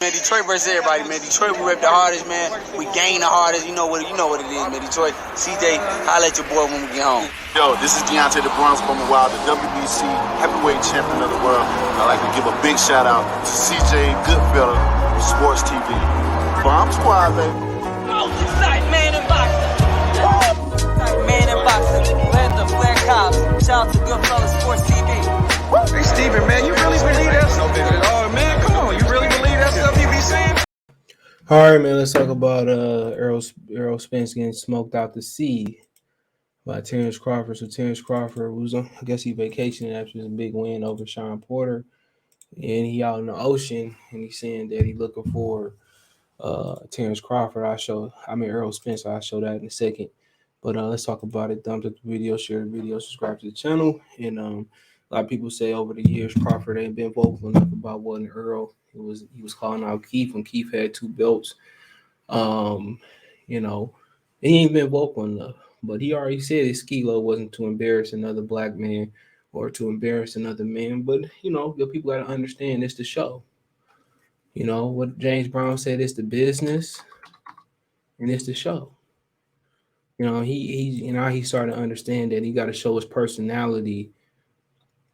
Man, Detroit versus everybody, man. Detroit, we rep the hardest, man. We gain the hardest. You know what it is, man. Detroit, CJ, holla at your boy when we get home. Yo, this is Deontay the Bronx from Wild, the WBC heavyweight champion of the world. I'd like to give a big shout out to CJ Goodfellow, Sports TV. Bomb Squad, baby. Sight man in boxing. Sight man in boxing. Led the Flair Cops. Shout out to Goodfellow Sports TV. Hey, Steven, man, you really believe that stuff? Oh, man, come on. You really believe that stuff you be saying? All right, man, let's talk about Errol Spence getting smoked out to sea by Terence Crawford. So Terence Crawford was on, I guess he vacationing after his big win over Sean Porter. And he out in the ocean, and he's saying that he's looking for Terence Crawford. Errol Spence. I'll show that in a second. But let's talk about it. Thumbs up the video, share the video, subscribe to the channel. And a lot of people say over the years Crawford ain't been vocal enough about what Errol. He was calling out Keith when Keith had 2 belts. He ain't been vocal enough. But he already said his kilo wasn't to embarrass another black man or to embarrass another man. But the people got to understand it's the show. What James Brown said, it's the business and it's the show. He started to understand that he got to show his personality,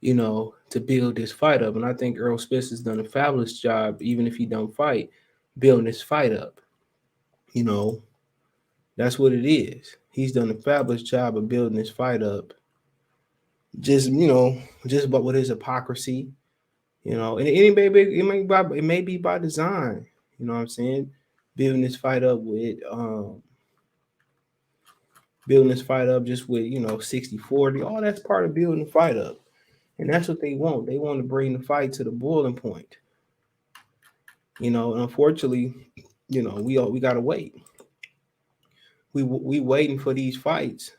to build this fight up. And I think Errol Spence has done a fabulous job, even if he don't fight, building this fight up. That's what it is. He's done a fabulous job of building this fight up. Just but with his hypocrisy, and it may be by design. You know what I'm saying? Building this fight up just with 60-40. All that's part of building the fight up. And that's what they want. They want to bring the fight to the boiling point. And unfortunately, we gotta wait. We waiting for these fights.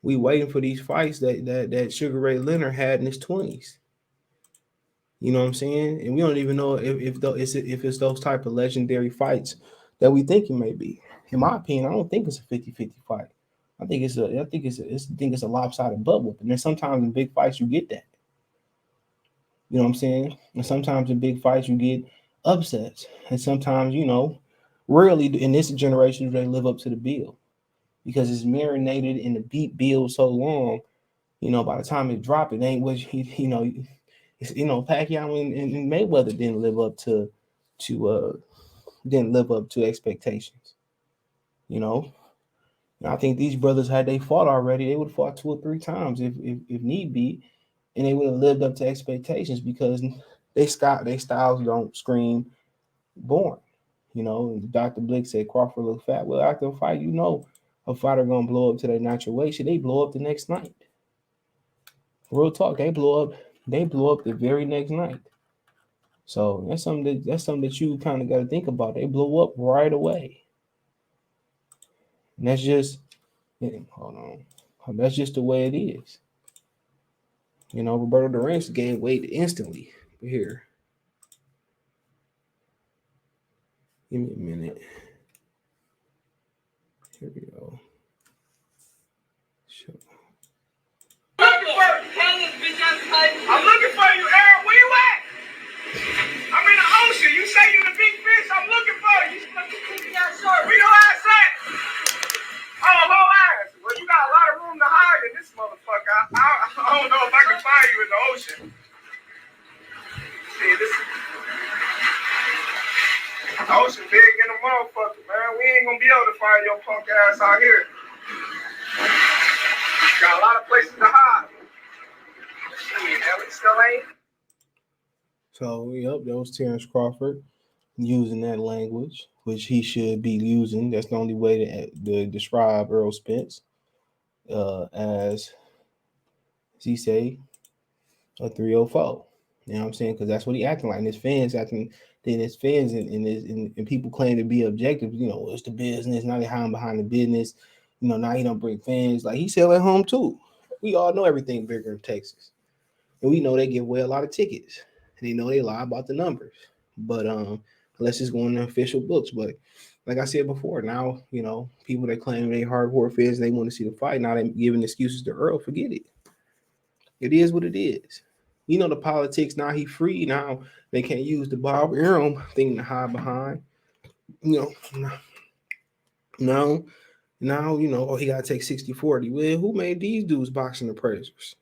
We waiting for these fights that Sugar Ray Leonard had in his 20s. You know what I'm saying? And we don't even know if it's those type of legendary fights that we think it may be. In my opinion, I don't think it's a 50-50 fight. I think it's a lopsided butt whooping. And sometimes in big fights you get that. You know what I'm saying? And sometimes in big fights you get upsets. And sometimes, rarely in this generation do they live up to the bill. Because it's marinated in the beat bill so long, by the time it drop, it ain't what Pacquiao and Mayweather didn't live up to expectations. I think these brothers, had they fought already, they would have fought 2 or 3 times if need be, and they would have lived up to expectations because they styles don't scream born. Dr. Blick said Crawford looked fat. Well, after a fight, a fighter gonna blow up to their natural weight. They blow up the next night. Real talk, they blow up the very next night. So that's something that you kind of got to think about. They blow up right away. And that's just that's just the way it is. Roberto Duran gained weight instantly. Here. Give me a minute. Here we go. Sure. I'm looking for you, Errol. Where you at? I'm in the ocean. You say you the big fish. I'm looking for you. Where your ass at? Oh, low ass. Well, you got a lot of room to hide in this motherfucker. I don't know if I can find you in the ocean. See, the ocean big in the motherfucker, man. We ain't gonna be able to find your punk ass out here. Got a lot of places to hide. Still ain't. So, that was Terence Crawford using that language, which he should be using. That's the only way to describe Errol Spence as he say, a 304. You know what I'm saying? Because that's what he acting like. And his fans acting, then his fans and people claim to be objective. It's the business. Now they're hiding behind the business. Now he don't bring fans. Like, he sell at home too. We all know everything bigger in Texas. And we know they give away a lot of tickets. And they know they lie about the numbers. But unless it's going in the official books. But like I said before, now, people that claim they hardcore fans, they want to see the fight. Now they're giving excuses to Earl. Forget it. It is what it is. You know the politics now. He free now. They can't use the Bob Arum thing to hide behind. You know, now you know. Oh, he got to take 60-40. Well, who made these dudes boxing appraisers?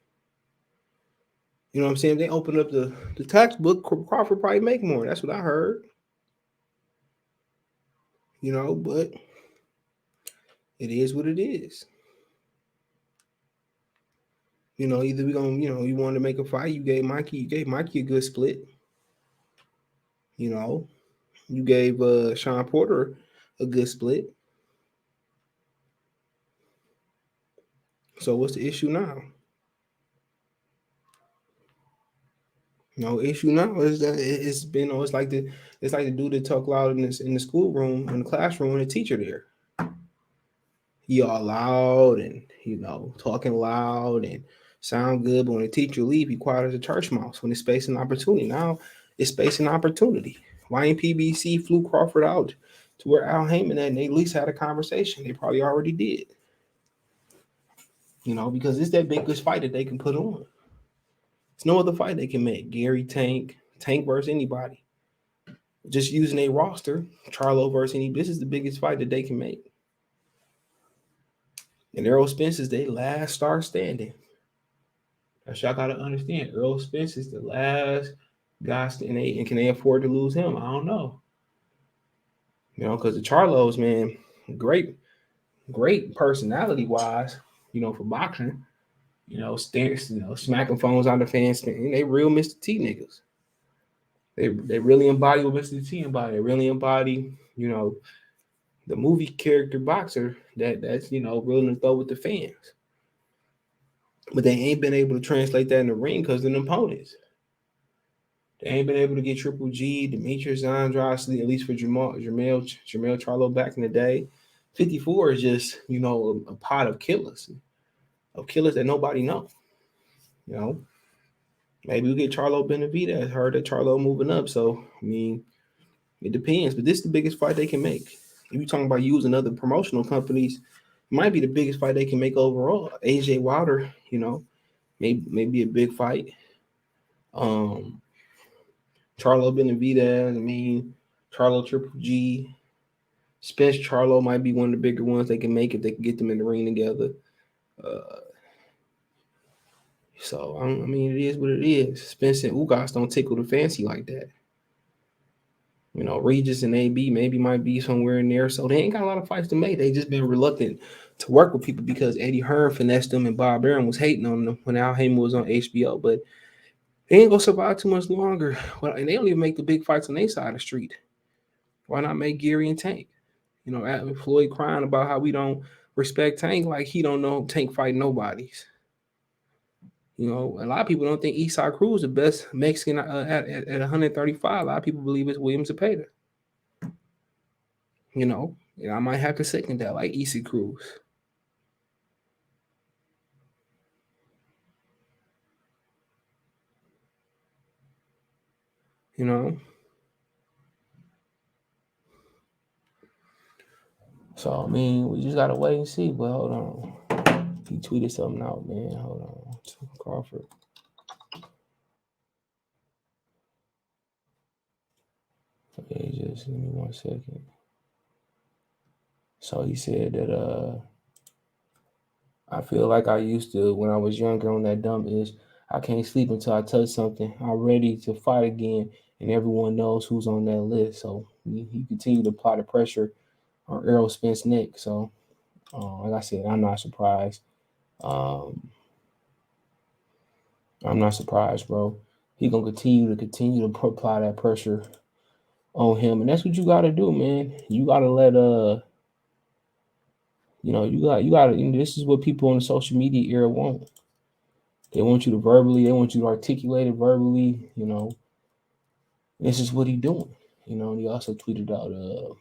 You know what I'm saying? If they open up the textbook, Crawford probably make more. That's what I heard. You know, but it is what it is. You know, either we gonna, you wanted to make a fight, you gave Mikey a good split. You know, you gave Sean Porter a good split. So what's the issue now? No issue now is that it's been, it's like the dude that talk loud in the schoolroom, in the classroom, and the teacher there. He all loud and talking loud and sound good, but when the teacher leave, he quiet as a church mouse when it's space and opportunity. Now it's space and opportunity. Why ain't PBC flew Crawford out to where Al Heyman and they at least had a conversation? They probably already did. Because it's that biggest fight that they can put on. There's no other fight they can make. Gary Tank versus anybody. Just using a roster, Charlo versus any. This is the biggest fight that they can make. And Errol Spence is their last star standing. That's y'all gotta understand. Errol Spence is the last guy standing, and can they afford to lose him? I don't know. Because the Charlos, man, great personality wise, for boxing. Smacking phones on the fans. They real Mr. T niggas. They really embody what Mr. T embody. They really embody, the movie character boxer that's willing to throw with the fans. But they ain't been able to translate that in the ring because of the opponents. They ain't been able to get Triple G, Demetrius Andrade, at least for Jermell Charlo back in the day. 54 is just, a pot of killers that nobody knows. Maybe we get Charlo Benavidez. I heard that Charlo moving up. So, it depends. But this is the biggest fight they can make. If you're talking about using other promotional companies, it might be the biggest fight they can make overall. AJ Wilder, maybe a big fight. Charlo Benavidez, Charlo Triple G. Spence Charlo might be one of the bigger ones they can make if they can get them in the ring together. So, it is what it is. Spence and Ugas don't tickle the fancy like that. Regis and AB maybe might be somewhere in there. So, they ain't got a lot of fights to make. They just been reluctant to work with people because Eddie Hearn finessed them and Bob Arum was hating on them when Al Heyman was on HBO. But they ain't going to survive too much longer. Well, and they don't even make the big fights on their side of the street. Why not make Gary and Tank? Floyd crying about how we don't respect Tank like he don't know Tank fight nobodies. A lot of people don't think Eastside Cruz is the best Mexican at 135. A lot of people believe it's William Zepeda. And I might have to second that, like Eastside Cruz. So, we just got to wait and see. But hold on. He tweeted something out, man. Hold on. Crawford. Okay, just give me 1 second. So he said that I feel like I used to when I was younger on that dumb ish. I can't sleep until I touch something. I'm ready to fight again, and everyone knows who's on that list. So he continued to apply the pressure on Errol Spence's neck. So, like I said, I'm not surprised. I'm not surprised, bro. He gonna continue to apply that pressure on him, and that's what you gotta do, man. You gotta let you gotta. This is what people in the social media era want. They want you to articulate it verbally. This is what he doing. And he also tweeted out,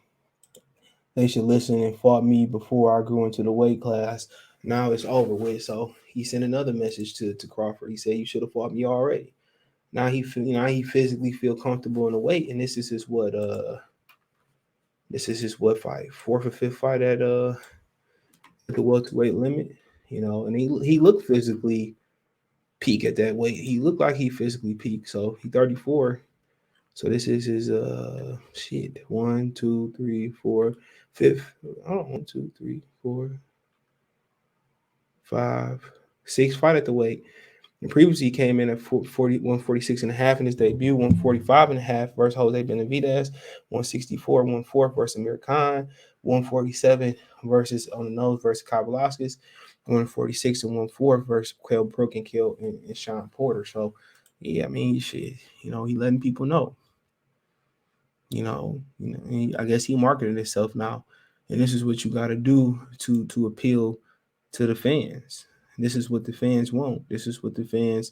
they should listen and fought me before I grew into the weight class. Now it's over with. So he sent another message to Crawford. He said, you should have fought me already. Now he physically feel comfortable in the weight. And this is his fight? Fourth or fifth fight at the welterweight limit. And he looked physically peak at that weight. He looked like he physically peaked. So he 34. So this is his 1, 2, 3, 4, 5. I don't know, 1, 2, 3, 4, 5, 6 fight at the weight. And previously, he came in at 146 and a half in his debut, 145 and a half versus Jose Benavidez, 164, 1/4 versus Amir Khan, 147 versus on the nose versus Kavaliauskas, 146 and 1/4 versus Kell Brook and Sean Porter. So, yeah, I mean, shit, he letting people know. I guess he marketed himself now, and this is what you got to do to appeal to the fans. This is what the fans want. This is what the fans,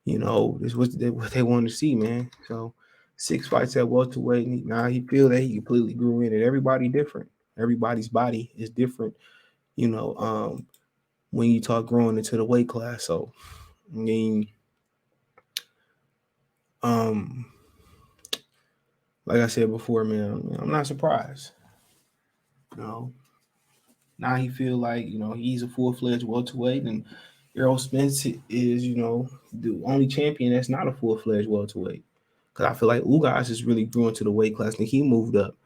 this is what they want to see, man. So 6 fights at welterweight. Now he feel that he completely grew in it. Everybody different. Everybody's body is different. When you talk growing into the weight class. So I mean, like I said before, man, I'm not surprised. Now he feel like, he's a full-fledged welterweight, and Errol Spence is, the only champion that's not a full-fledged welterweight. Because I feel like Ugas is really grew into the weight class, and he moved up.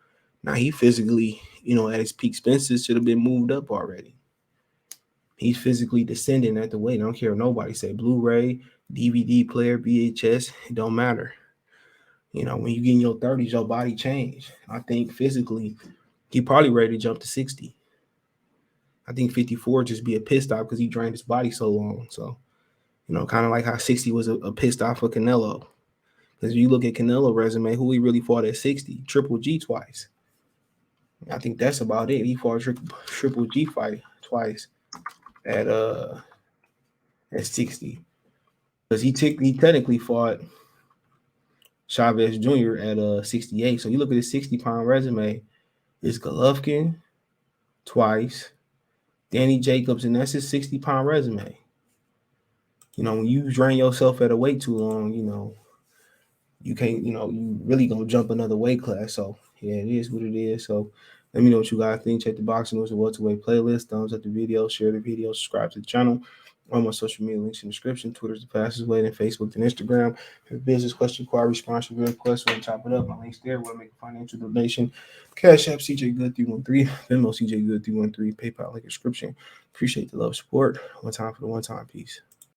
Now he physically, at his peak, Spence should have been moved up already. He's physically descending at the weight. I don't care what nobody say. Blu-ray, DVD player, VHS, it don't matter. When you get in your 30s, your body change. I think physically, he probably ready to jump to 60. I think 54 just be a pissed off because he drained his body so long. So, kind of like how 60 was a pissed off for Canelo. Because if you look at Canelo's resume, who he really fought at 60? Triple G twice. I think that's about it. He fought Triple G fight twice at 60. Because he technically fought Chavez Jr. at 68. So you look at his 60-pound resume, it's Golovkin twice, Danny Jacobs, and that's his 60-pound resume. When you drain yourself at a weight too long, you can't, you really gonna jump another weight class. So yeah, it is what it is. So let me know what you guys think. Check the Boxing News and Welterweight playlist. Thumbs up the video, share the video, subscribe to the channel. All my social media links in the description. Twitter's the fastest way, then Facebook and Instagram. If business question, inquiry, sponsor, good request, want to chop it up, my links there. Want to make a financial donation? Cash App CJ Good 313, Venmo CJ Good 313, PayPal link in the description. Appreciate the love, support. One time for the one time. Peace.